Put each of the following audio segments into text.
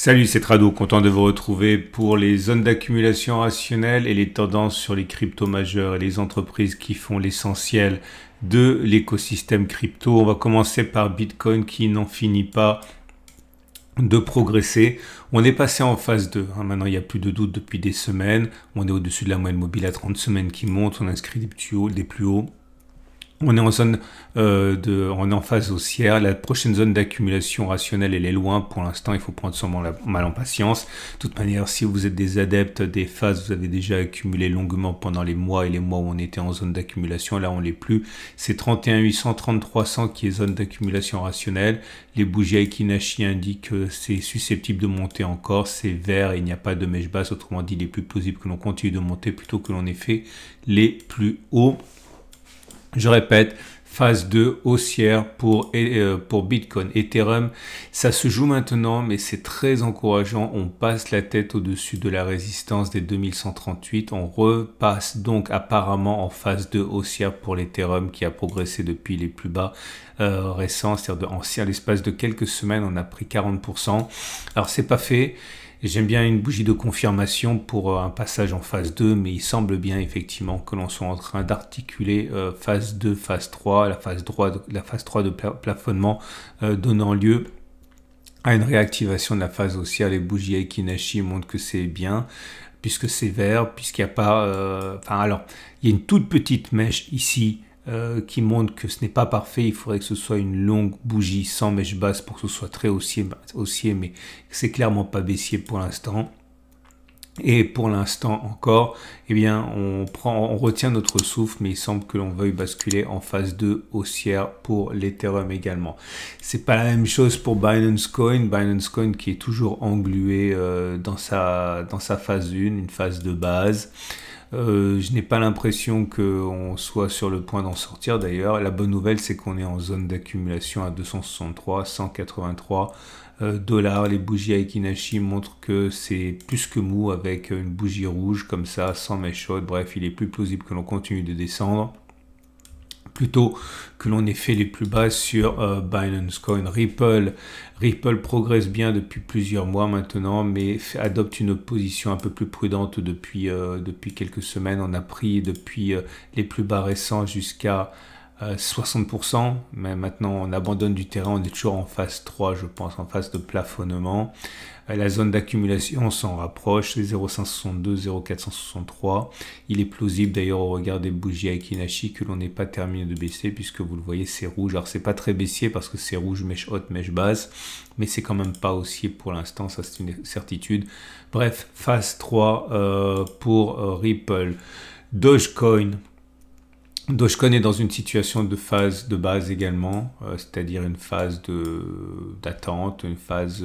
Salut, c'est Trado, content de vous retrouver pour les zones d'accumulation rationnelle et les tendances sur les cryptos majeurs et les entreprises qui font l'essentiel de l'écosystème crypto. On va commencer par Bitcoin qui n'en finit pas de progresser. On est passé en phase 2. Maintenant, il n'y a plus de doute depuis des semaines. On est au-dessus de la moyenne mobile à 30 semaines qui monte. On inscrit des plus hauts. On est en zone on est en phase haussière. La prochaine zone d'accumulation rationnelle, elle est loin. Pour l'instant, il faut prendre sûrement mal en patience. De toute manière, si vous êtes des adeptes des phases, vous avez déjà accumulé longuement pendant les mois et les mois où on était en zone d'accumulation. Là, on l'est plus. C'est 31 800, 33 100 qui est zone d'accumulation rationnelle. Les bougies Aiki-Nashi indiquent que c'est susceptible de monter encore. C'est vert et il n'y a pas de mèche basse. Autrement dit, il est plus plausible que l'on continue de monter plutôt que l'on ait fait les plus hauts. Je répète, phase 2 haussière pour Bitcoin. Ethereum, ça se joue maintenant, mais c'est très encourageant. On passe la tête au-dessus de la résistance des 2138. On repasse donc apparemment en phase 2 haussière pour l'Ethereum qui a progressé depuis les plus bas récents. C'est-à-dire en l'espace de quelques semaines, on a pris 40%. Alors, c'est pas fait. J'aime bien une bougie de confirmation pour un passage en phase 2, mais il semble bien effectivement que l'on soit en train d'articuler phase 2, phase 3, la phase 3 de plafonnement donnant lieu à une réactivation de la phase haussière. Les bougies Aiki-Nashi montrent que c'est bien, puisque c'est vert, puisqu'il n'y a pas... alors, il y a une toute petite mèche ici, qui montre que ce n'est pas parfait. Il faudrait que ce soit une longue bougie sans mèche basse pour que ce soit très haussier, mais c'est clairement pas baissier pour l'instant. Et pour l'instant encore, eh bien, on retient notre souffle, mais il semble que l'on veuille basculer en phase 2 haussière pour l'Ethereum également. C'est pas la même chose pour Binance Coin. Binance Coin qui est toujours englué dans sa phase 1, une phase de base. Je n'ai pas l'impression qu'on soit sur le point d'en sortir d'ailleurs. La bonne nouvelle, c'est qu'on est en zone d'accumulation à 263, 183 dollars. Les bougies Aiki-Nashi montrent que c'est plus que mou avec une bougie rouge comme ça, sans mèche haute. Bref, il est plus plausible que l'on continue de descendre plutôt que l'on ait fait les plus bas sur Binance Coin. Ripple progresse bien depuis plusieurs mois maintenant, mais adopte une position un peu plus prudente depuis quelques semaines. On a pris depuis les plus bas récents jusqu'à 60%, mais maintenant on abandonne du terrain. On est toujours en phase 3, je pense, en phase de plafonnement. La zone d'accumulation s'en rapproche, c'est 0,562, 0,463. Il est plausible d'ailleurs au regard des bougies Aiki-Nashi que l'on n'ait pas terminé de baisser, puisque vous le voyez, c'est rouge. Alors c'est pas très baissier parce que c'est rouge mèche haute, mèche basse, mais c'est quand même pas haussier pour l'instant, ça c'est une certitude. Bref, phase 3 pour Ripple. Dogecoin est dans une situation de phase de base également, c'est-à-dire une phase d'attente, une phase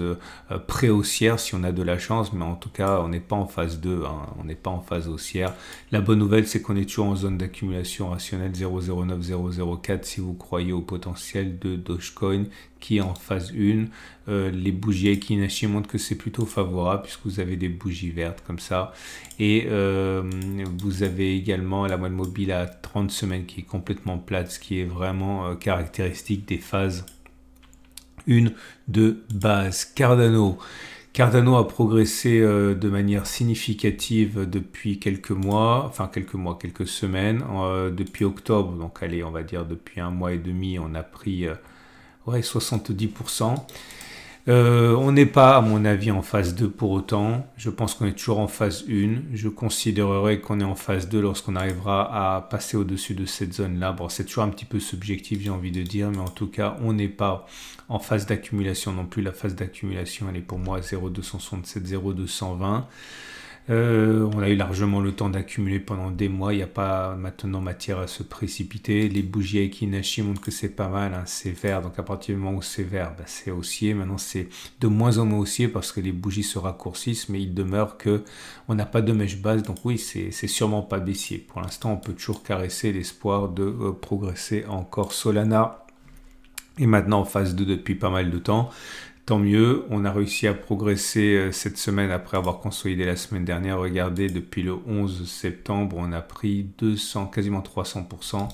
pré-haussière si on a de la chance, mais en tout cas on n'est pas en phase 2, hein, on n'est pas en phase haussière. La bonne nouvelle, c'est qu'on est toujours en zone d'accumulation rationnelle 0,09-0,04 si vous croyez au potentiel de Dogecoin qui est en phase 1. Les bougies Aiki-Nashi montrent que c'est plutôt favorable puisque vous avez des bougies vertes comme ça. Et vous avez également la moyenne mobile à 30 semaines qui est complètement plate, ce qui est vraiment caractéristique des phases 1 de base. Cardano a progressé de manière significative depuis quelques semaines, depuis octobre. Donc allez, on va dire depuis un mois et demi, on a pris 70%. On n'est pas, à mon avis, en phase 2 pour autant. Je pense qu'on est toujours en phase 1. Je considérerais qu'on est en phase 2 lorsqu'on arrivera à passer au-dessus de cette zone-là. Bon, c'est toujours un petit peu subjectif, j'ai envie de dire, mais en tout cas, on n'est pas en phase d'accumulation non plus. La phase d'accumulation, elle est pour moi à 0,267, 0,220. On a eu largement le temps d'accumuler pendant des mois. Il n'y a pas maintenant matière à se précipiter. Les bougies Aiki-Nashi montrent que c'est pas mal, hein, c'est vert. Donc à partir du moment où c'est vert, c'est haussier. Maintenant c'est de moins en moins haussier parce que les bougies se raccourcissent, mais il demeure que on n'a pas de mèche basse. Donc oui, c'est sûrement pas baissier. Pour l'instant, on peut toujours caresser l'espoir de progresser encore. Solana est maintenant en phase 2 depuis pas mal de temps. Tant mieux, on a réussi à progresser cette semaine après avoir consolidé la semaine dernière. Regardez, depuis le 11 septembre, on a pris 200, quasiment 300%.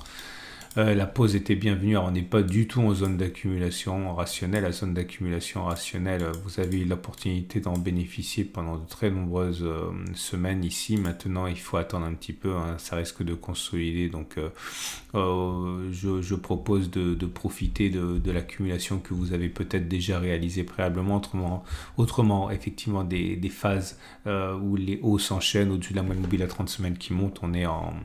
La pause était bienvenue. Alors, on n'est pas du tout en zone d'accumulation rationnelle. La zone d'accumulation rationnelle, vous avez eu l'opportunité d'en bénéficier pendant de très nombreuses semaines ici. Maintenant, il faut attendre un petit peu, hein. Ça risque de consolider. Donc, je propose de profiter de l'accumulation que vous avez peut-être déjà réalisée préalablement. Autrement, effectivement, des phases où les hauts s'enchaînent au-dessus de la moyenne mobile à 30 semaines qui monte. On est en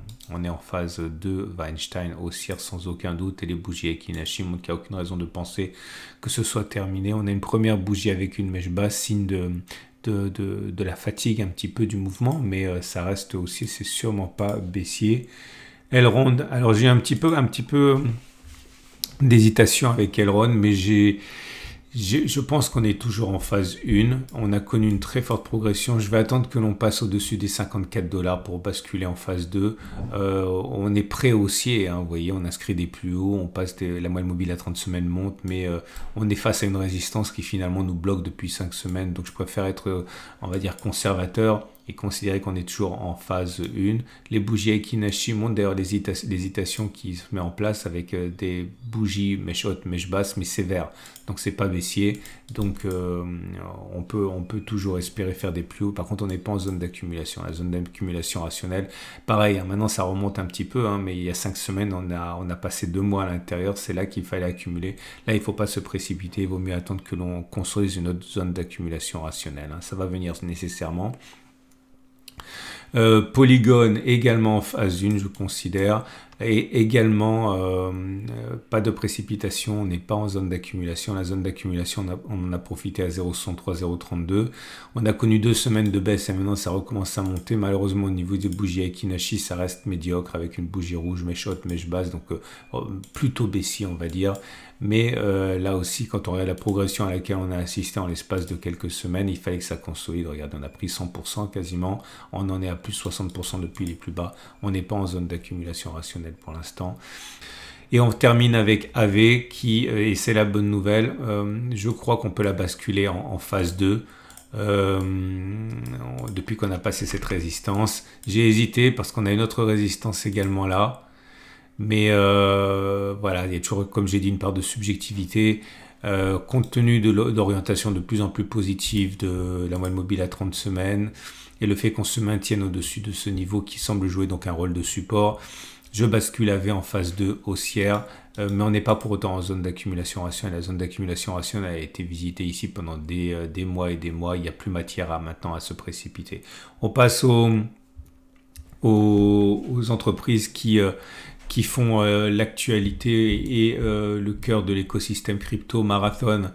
phase 2, Weinstein haussière sans aucun doute, et les bougies Ekinashi montrent qu'il n'y a aucune raison de penser que ce soit terminé. On a une première bougie avec une mèche basse, signe de la fatigue un petit peu du mouvement, mais ça reste aussi, c'est sûrement pas baissier. Elrond, alors j'ai un petit peu d'hésitation avec Elrond, mais je pense qu'on est toujours en phase 1. On a connu une très forte progression. Je vais attendre que l'on passe au-dessus des 54 $ pour basculer en phase 2. On est prêt haussier, hein, vous voyez, on inscrit des plus hauts, on passe la moyenne mobile à 30 semaines monte, mais on est face à une résistance qui finalement nous bloque depuis 5 semaines. Donc je préfère être, on va dire, conservateur et considérer qu'on est toujours en phase 1. Les bougies Ekinashi montrent d'ailleurs l'hésitation qui se met en place avec des bougies mèche haute, mèche basse, mais sévères. Donc c'est pas baissier. Donc on peut toujours espérer faire des plus hauts. Par contre, on n'est pas en zone d'accumulation. La zone d'accumulation rationnelle, pareil, hein, maintenant ça remonte un petit peu, hein, mais il y a 5 semaines, on a passé 2 mois à l'intérieur. C'est là qu'il fallait accumuler. Là, il ne faut pas se précipiter. Il vaut mieux attendre que l'on consolide une autre zone d'accumulation rationnelle, hein. Ça va venir nécessairement. Polygone également en phase 1, je considère, et également pas de précipitation, on n'est pas en zone d'accumulation. La zone d'accumulation, on en a profité à 0,63, 0,32. On a connu 2 semaines de baisse et maintenant ça recommence à monter. Malheureusement, au niveau des bougies Ekinashi, ça reste médiocre avec une bougie rouge, mèche haute, mèche basse, donc plutôt baissier, on va dire. Mais là aussi, quand on regarde la progression à laquelle on a assisté en l'espace de quelques semaines, il fallait que ça consolide. Regardez, on a pris 100% quasiment. On en est à plus 60% depuis les plus bas. On n'est pas en zone d'accumulation rationnelle pour l'instant. Et on termine avec AV qui, et c'est la bonne nouvelle, je crois qu'on peut la basculer en phase 2. Depuis qu'on a passé cette résistance. J'ai hésité parce qu'on a une autre résistance également là. Mais voilà, il y a toujours, comme j'ai dit, une part de subjectivité. Compte tenu de l'orientation de plus en plus positive de la moyenne mobile à 30 semaines et le fait qu'on se maintienne au-dessus de ce niveau qui semble jouer donc un rôle de support, je bascule AV en phase 2 haussière, mais on n'est pas pour autant en zone d'accumulation rationnelle. La zone d'accumulation rationnelle a été visitée ici pendant des mois et des mois. Il n'y a plus matière maintenant à se précipiter. On passe aux entreprises qui font l'actualité et le cœur de l'écosystème crypto, Marathon.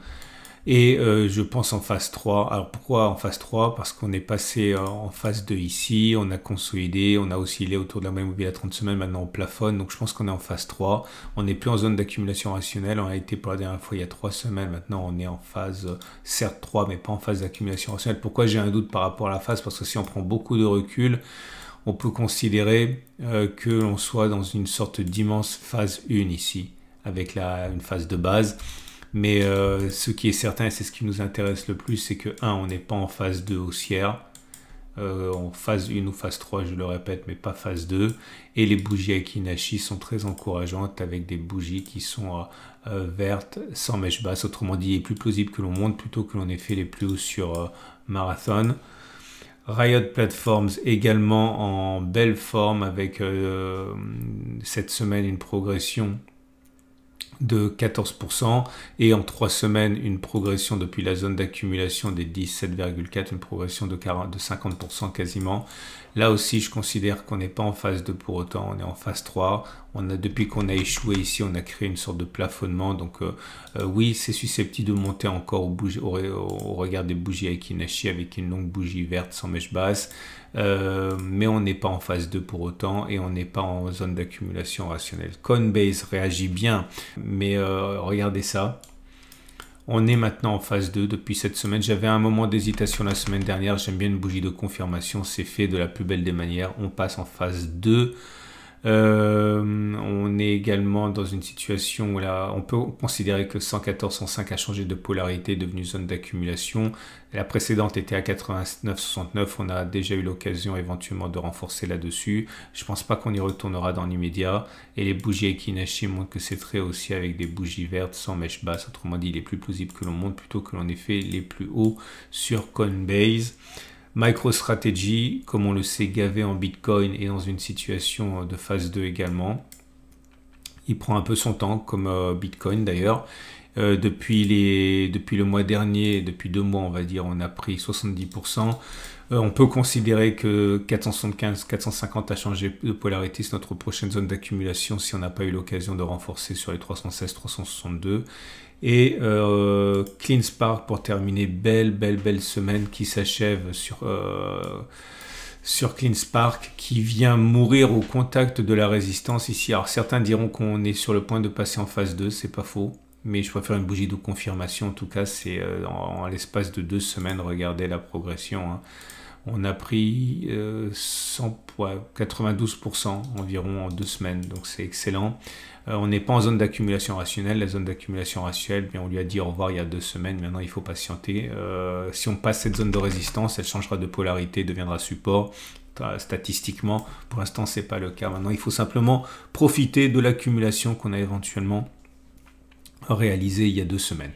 Et je pense en phase 3. Alors pourquoi en phase 3? Parce qu'on est passé en phase 2 ici, on a consolidé, on a oscillé autour de la moyenne mobile à 30 semaines, maintenant on plafonne. Donc je pense qu'on est en phase 3. On n'est plus en zone d'accumulation rationnelle. On a été pour la dernière fois il y a 3 semaines. Maintenant on est en phase, certes 3, mais pas en phase d'accumulation rationnelle. Pourquoi j'ai un doute par rapport à la phase? Parce que si on prend beaucoup de recul, on peut considérer que l'on soit dans une sorte d'immense phase 1 ici, avec une phase de base. Mais ce qui est certain, et c'est ce qui nous intéresse le plus, c'est que 1, on n'est pas en phase 2 haussière, en phase 1 ou phase 3, je le répète, mais pas phase 2. Et les bougies Ekinashi sont très encourageantes, avec des bougies qui sont vertes, sans mèche basse. Autrement dit, il est plus plausible que l'on monte plutôt que l'on ait fait les plus hauts sur Marathon. Riot Platforms également en belle forme avec cette semaine une progression de 14% et en 3 semaines une progression depuis la zone d'accumulation des 17,4, une progression de 50% quasiment. Là aussi, je considère qu'on n'est pas en phase 2 pour autant, on est en phase 3. Depuis qu'on a échoué ici, on a créé une sorte de plafonnement. Donc oui, c'est susceptible de monter encore au regard des bougies Ekinashi avec une longue bougie verte sans mèche basse. Mais on n'est pas en phase 2 pour autant et on n'est pas en zone d'accumulation rationnelle. Coinbase réagit bien, mais regardez ça. On est maintenant en phase 2 depuis cette semaine. J'avais un moment d'hésitation la semaine dernière. J'aime bien une bougie de confirmation. C'est fait de la plus belle des manières. On passe en phase 2. On est également dans une situation où là, on peut considérer que 114.105 a changé de polarité, est devenu zone d'accumulation. La précédente était à 89.69. On a déjà eu l'occasion éventuellement de renforcer là-dessus. Je pense pas qu'on y retournera dans l'immédiat. Et les bougies Ekinashi montrent que c'est très haussier avec des bougies vertes sans mèche basse. Autrement dit, il est plus plausible que l'on monte plutôt que l'on ait fait les plus hauts sur Coinbase. MicroStrategy, comme on le sait, gavé en Bitcoin et dans une situation de phase 2 également. Il prend un peu son temps, comme Bitcoin d'ailleurs. Depuis le mois dernier, depuis 2 mois on va dire, on a pris 70%. On peut considérer que 475, 450 a changé de polarité. C'est notre prochaine zone d'accumulation si on n'a pas eu l'occasion de renforcer sur les 316, 362. Et CleanSpark pour terminer, belle semaine qui s'achève sur CleanSpark qui vient mourir au contact de la résistance ici. Alors certains diront qu'on est sur le point de passer en phase 2, c'est pas faux. Mais je préfère une bougie de confirmation. En tout cas, c'est en l'espace de 2 semaines, regardez la progression. Hein. On a pris 92% environ en 2 semaines, donc c'est excellent. On n'est pas en zone d'accumulation rationnelle. La zone d'accumulation rationnelle, bien, on lui a dit au revoir il y a 2 semaines, maintenant il faut patienter. Si on passe cette zone de résistance, elle changera de polarité, deviendra support. Statistiquement, pour l'instant, c'est pas le cas. Maintenant, il faut simplement profiter de l'accumulation qu'on a éventuellement réalisée il y a 2 semaines.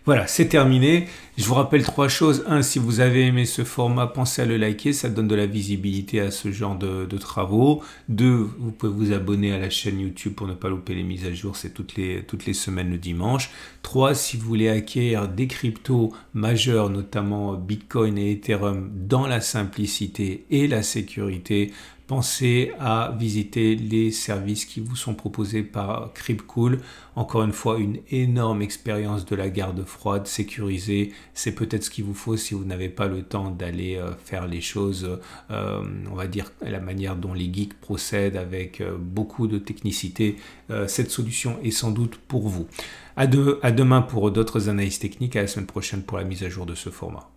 Voilà, c'est terminé. Je vous rappelle 3 choses. 1, si vous avez aimé ce format, pensez à le liker. Ça donne de la visibilité à ce genre de travaux. 2, vous pouvez vous abonner à la chaîne YouTube pour ne pas louper les mises à jour. C'est toutes les semaines le dimanche. 3, si vous voulez acquérir des cryptos majeurs, notamment Bitcoin et Ethereum, dans la simplicité et la sécurité, pensez à visiter les services qui vous sont proposés par Cryptcool. Encore une fois, une énorme expérience de la garde froide sécurisée. C'est peut-être ce qu'il vous faut si vous n'avez pas le temps d'aller faire les choses, on va dire, la manière dont les geeks procèdent avec beaucoup de technicité. Cette solution est sans doute pour vous. À demain pour d'autres analyses techniques. À la semaine prochaine pour la mise à jour de ce format.